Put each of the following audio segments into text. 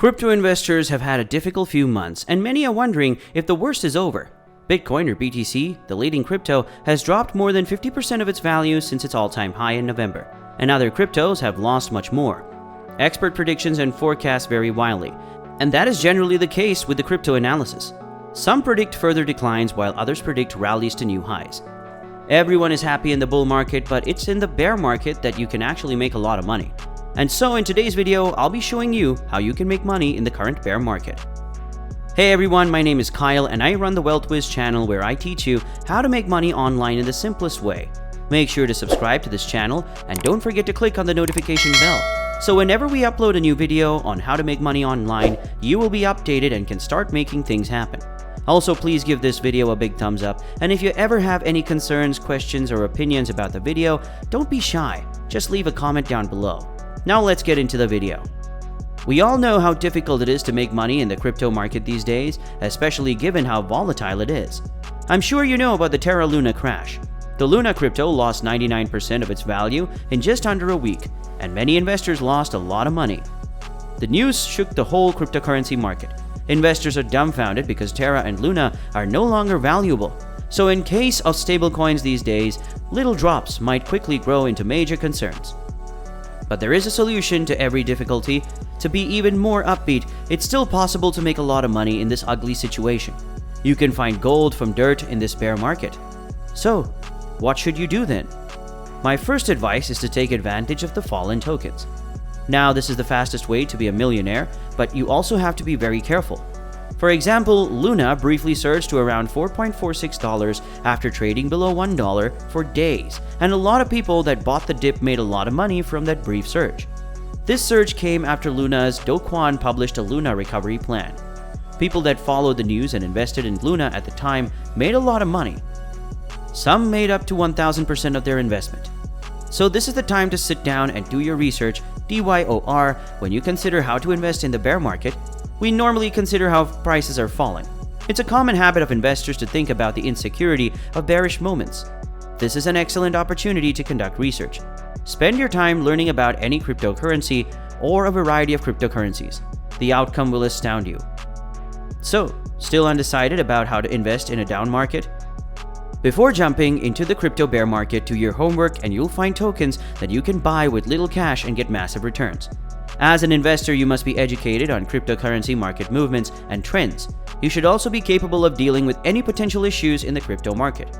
Crypto investors have had a difficult few months, and many are wondering if the worst is over. Bitcoin, or BTC, the leading crypto, has dropped more than 50% of its value since its all-time high in November, and other cryptos have lost much more. Expert predictions and forecasts vary wildly, and that is generally the case with the crypto analysis. Some predict further declines while others predict rallies to new highs. Everyone is happy in the bull market, but it's in the bear market that you can actually make a lot of money. And so in today's video, I'll be showing you how you can make money in the current bear market. Hey everyone, my name is Kyle and I run the Whiz channel where I teach you how to make money online in the simplest way. Make sure to subscribe to this channel and don't forget to click on the notification bell. So whenever we upload a new video on how to make money online, you will be updated and can start making things happen. Also, please give this video a big thumbs up, and if you ever have any concerns, questions, or opinions about the video, don't be shy, just leave a comment down below. Now let's get into the video. We all know how difficult it is to make money in the crypto market these days, especially given how volatile it is. I'm sure you know about the Terra Luna crash. The Luna crypto lost 99% of its value in just under a week, and many investors lost a lot of money. The news shook the whole cryptocurrency market. Investors are dumbfounded because Terra and Luna are no longer valuable. So in case of stablecoins these days, little drops might quickly grow into major concerns. But there is a solution to every difficulty. To be even more upbeat, it's still possible to make a lot of money in this ugly situation. You can find gold from dirt in this bear market. So, what should you do then? My first advice is to take advantage of the fallen tokens. Now, this is the fastest way to be a millionaire, but you also have to be very careful. For example, Luna briefly surged to around $4.46 after trading below $1 for days, and a lot of people that bought the dip made a lot of money from that brief surge. This surge came after Luna's Do Kwon published a Luna recovery plan. People that followed the news and invested in Luna at the time made a lot of money. Some made up to 1,000% of their investment. So this is the time to sit down and do your research, DYOR, when you consider how to invest in the bear market. We normally consider how prices are falling. It's a common habit of investors to think about the insecurity of bearish moments. This is an excellent opportunity to conduct research. Spend your time learning about any cryptocurrency or a variety of cryptocurrencies. The outcome will astound you. So, still undecided about how to invest in a down market? Before jumping into the crypto bear market, do your homework and you'll find tokens that you can buy with little cash and get massive returns. As an investor, you must be educated on cryptocurrency market movements and trends. You should also be capable of dealing with any potential issues in the crypto market.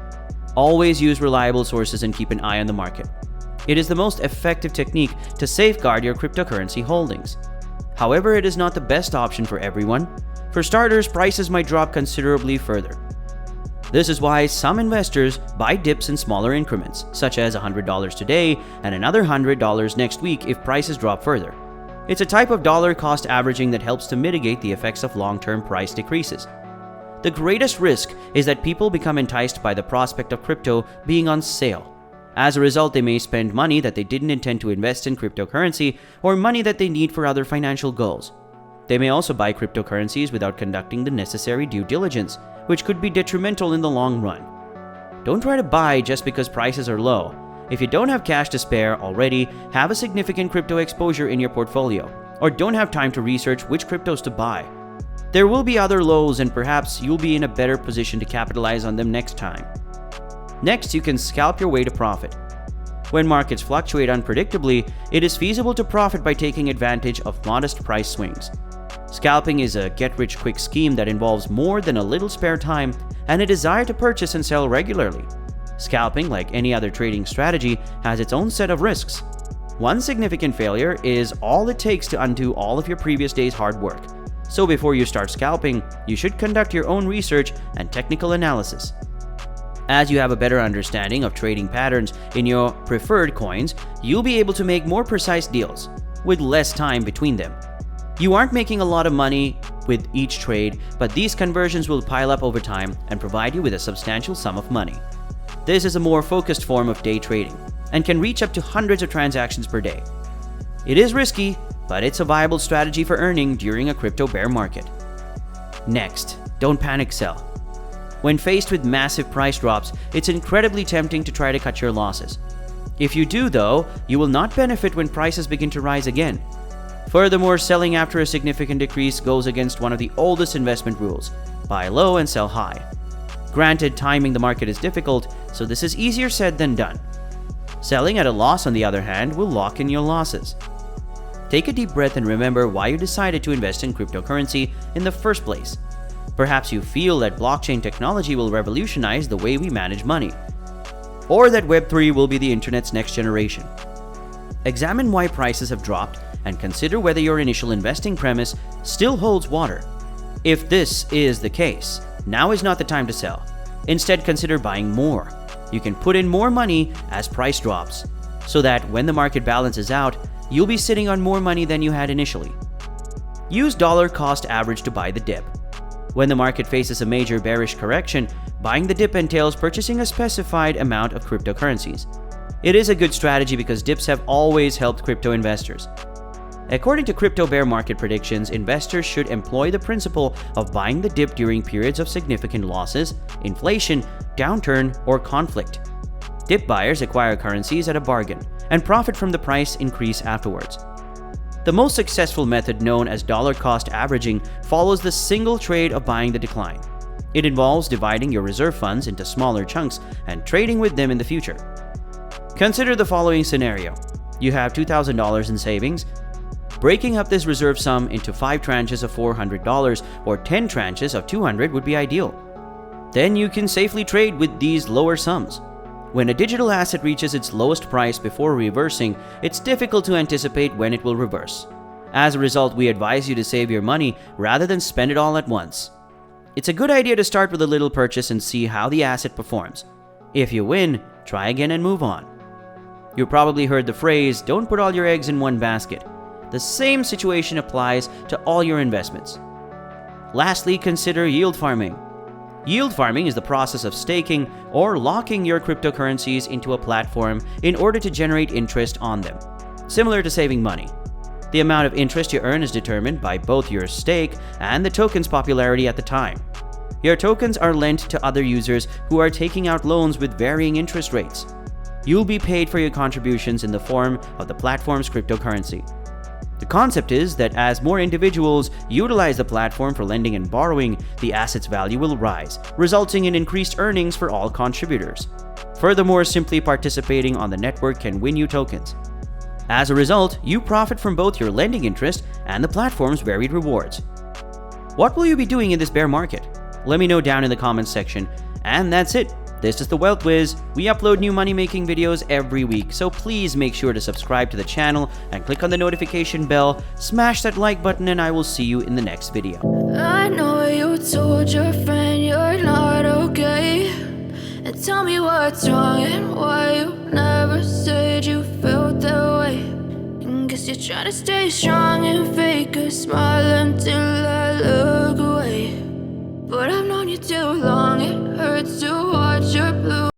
Always use reliable sources and keep an eye on the market. It is the most effective technique to safeguard your cryptocurrency holdings. However, it is not the best option for everyone. For starters, prices might drop considerably further. This is why some investors buy dips in smaller increments, such as $100 today and another $100 next week if prices drop further. It's a type of dollar cost averaging that helps to mitigate the effects of long-term price decreases. The greatest risk is that people become enticed by the prospect of crypto being on sale. As a result, they may spend money that they didn't intend to invest in cryptocurrency or money that they need for other financial goals. They may also buy cryptocurrencies without conducting the necessary due diligence, which could be detrimental in the long run. Don't try to buy just because prices are low. If you don't have cash to spare already, have a significant crypto exposure in your portfolio, or don't have time to research which cryptos to buy. There will be other lows and perhaps you'll be in a better position to capitalize on them next time. Next, you can scalp your way to profit. When markets fluctuate unpredictably, it is feasible to profit by taking advantage of modest price swings. Scalping is a get-rich-quick scheme that involves more than a little spare time and a desire to purchase and sell regularly. Scalping, like any other trading strategy, has its own set of risks. One significant failure is all it takes to undo all of your previous day's hard work. So before you start scalping, you should conduct your own research and technical analysis. As you have a better understanding of trading patterns in your preferred coins, you'll be able to make more precise deals with less time between them. You aren't making a lot of money with each trade, but these conversions will pile up over time and provide you with a substantial sum of money. This is a more focused form of day trading and can reach up to hundreds of transactions per day. It is risky, but it's a viable strategy for earning during a crypto bear market. Next, don't panic sell. When faced with massive price drops, it's incredibly tempting to try to cut your losses. If you do though, you will not benefit when prices begin to rise again. Furthermore, selling after a significant decrease goes against one of the oldest investment rules: buy low and sell high. Granted, timing the market is difficult, so this is easier said than done. Selling at a loss, on the other hand, will lock in your losses. Take a deep breath and remember why you decided to invest in cryptocurrency in the first place. Perhaps you feel that blockchain technology will revolutionize the way we manage money, or that Web3 will be the internet's next generation. Examine why prices have dropped and consider whether your initial investing premise still holds water. If this is the case, now is not the time to sell. Instead, consider buying more. You can put in more money as price drops, so that when the market balances out, you'll be sitting on more money than you had initially. Use dollar cost average to buy the dip. When the market faces a major bearish correction, buying the dip entails purchasing a specified amount of cryptocurrencies. It is a good strategy because dips have always helped crypto investors. According to crypto bear market predictions, investors should employ the principle of buying the dip during periods of significant losses, inflation, downturn, or conflict. Dip buyers acquire currencies at a bargain and profit from the price increase afterwards. The most successful method, known as dollar cost averaging, follows the single trade of buying the decline. It involves dividing your reserve funds into smaller chunks and trading with them in the future. Consider the following scenario. You have $2,000 in savings. Breaking up this reserve sum into 5 tranches of $400 or 10 tranches of $200 would be ideal. Then you can safely trade with these lower sums. When a digital asset reaches its lowest price before reversing, it's difficult to anticipate when it will reverse. As a result, we advise you to save your money rather than spend it all at once. It's a good idea to start with a little purchase and see how the asset performs. If you win, try again and move on. You probably heard the phrase, "Don't put all your eggs in one basket." The same situation applies to all your investments. Lastly, consider yield farming. Yield farming is the process of staking or locking your cryptocurrencies into a platform in order to generate interest on them, similar to saving money. The amount of interest you earn is determined by both your stake and the token's popularity at the time. Your tokens are lent to other users who are taking out loans with varying interest rates. You'll be paid for your contributions in the form of the platform's cryptocurrency. The concept is that as more individuals utilize the platform for lending and borrowing, the asset's value will rise, resulting in increased earnings for all contributors. Furthermore, simply participating on the network can win you tokens. As a result, you profit from both your lending interest and the platform's varied rewards. What will you be doing in this bear market? Let me know down in the comments section. And that's it. This is the Wealth Whiz. We upload new money-making videos every week, so please make sure to subscribe to the channel and click on the notification bell, smash that like button, and I will see you in the next video. I know you told your friend you're not okay, and tell me what's wrong and why you never said you felt that way. And guess you're trying to stay strong and fake a smile until I look